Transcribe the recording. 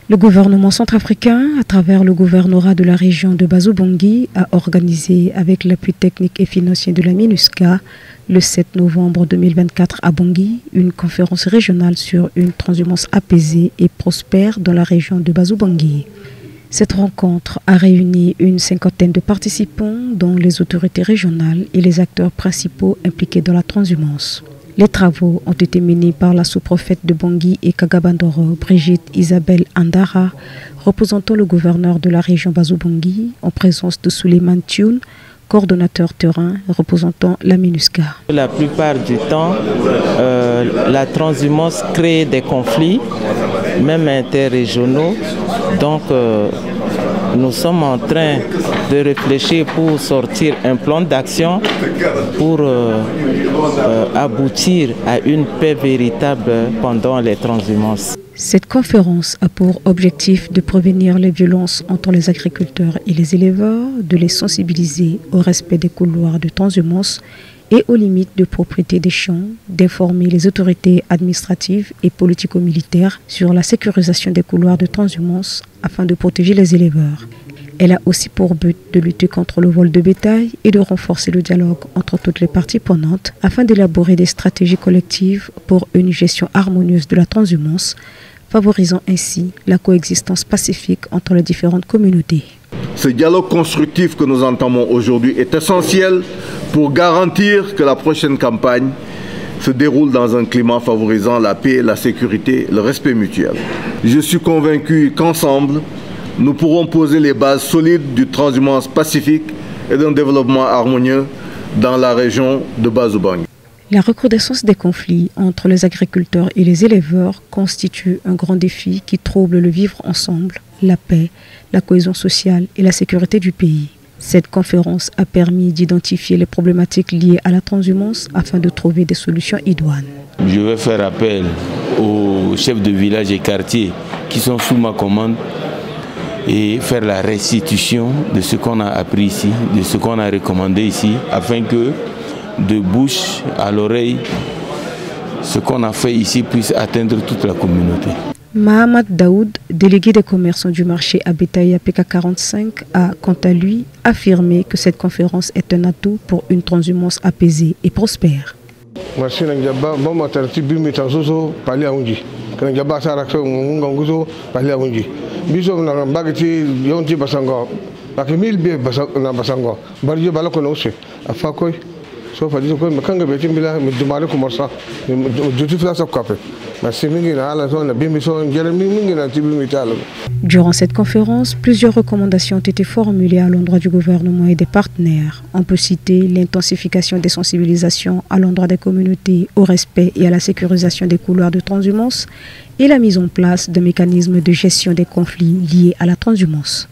Le gouvernement centrafricain, à travers le gouvernorat de la région de Bazoubangui, a organisé avec l'appui technique et financier de la MINUSCA le 7 novembre 2024 à Bangui une conférence régionale sur une transhumance apaisée et prospère dans la région de Bazoubangui. Cette rencontre a réuni une cinquantaine de participants, dont les autorités régionales et les acteurs principaux impliqués dans la transhumance. Les travaux ont été menés par la sous-préfète de Bangui et Kagabandoro, Brigitte Isabelle Andara, représentant le gouverneur de la région Bazoubangui, en présence de Souleymane Thioune, coordonnateur terrain représentant la MINUSCA. La plupart du temps, la transhumance crée des conflits, même interrégionaux. Donc, nous sommes en train de réfléchir pour sortir un plan d'action pour aboutir à une paix véritable pendant les transhumances. Cette conférence a pour objectif de prévenir les violences entre les agriculteurs et les éleveurs, de les sensibiliser au respect des couloirs de transhumance et aux limites de propriété des champs, d'informer les autorités administratives et politico-militaires sur la sécurisation des couloirs de transhumance afin de protéger les éleveurs. Elle a aussi pour but de lutter contre le vol de bétail et de renforcer le dialogue entre toutes les parties prenantes afin d'élaborer des stratégies collectives pour une gestion harmonieuse de la transhumance, favorisant ainsi la coexistence pacifique entre les différentes communautés. Ce dialogue constructif que nous entamons aujourd'hui est essentiel pour garantir que la prochaine campagne se déroule dans un climat favorisant la paix, la sécurité, le respect mutuel. Je suis convaincu qu'ensemble, nous pourrons poser les bases solides d'une transhumance pacifique et d'un développement harmonieux dans la région de Bazoubangui. La recrudescence des conflits entre les agriculteurs et les éleveurs constitue un grand défi qui trouble le vivre ensemble, la paix, la cohésion sociale et la sécurité du pays. Cette conférence a permis d'identifier les problématiques liées à la transhumance afin de trouver des solutions idoines. Je vais faire appel aux chefs de village et quartiers qui sont sous ma commande et faire la restitution de ce qu'on a appris ici, de ce qu'on a recommandé ici, afin que de bouche à l'oreille, ce qu'on a fait ici puisse atteindre toute la communauté. Mahamad Daoud, délégué des commerçants du marché à bétail à PK45, a quant à lui affirmé que cette conférence est un atout pour une transhumance apaisée et prospère. Durant cette conférence, plusieurs recommandations ont été formulées à l'endroit du gouvernement et des partenaires. On peut citer l'intensification des sensibilisations à l'endroit des communautés au respect et à la sécurisation des couloirs de transhumance et la mise en place de mécanismes de gestion des conflits liés à la transhumance.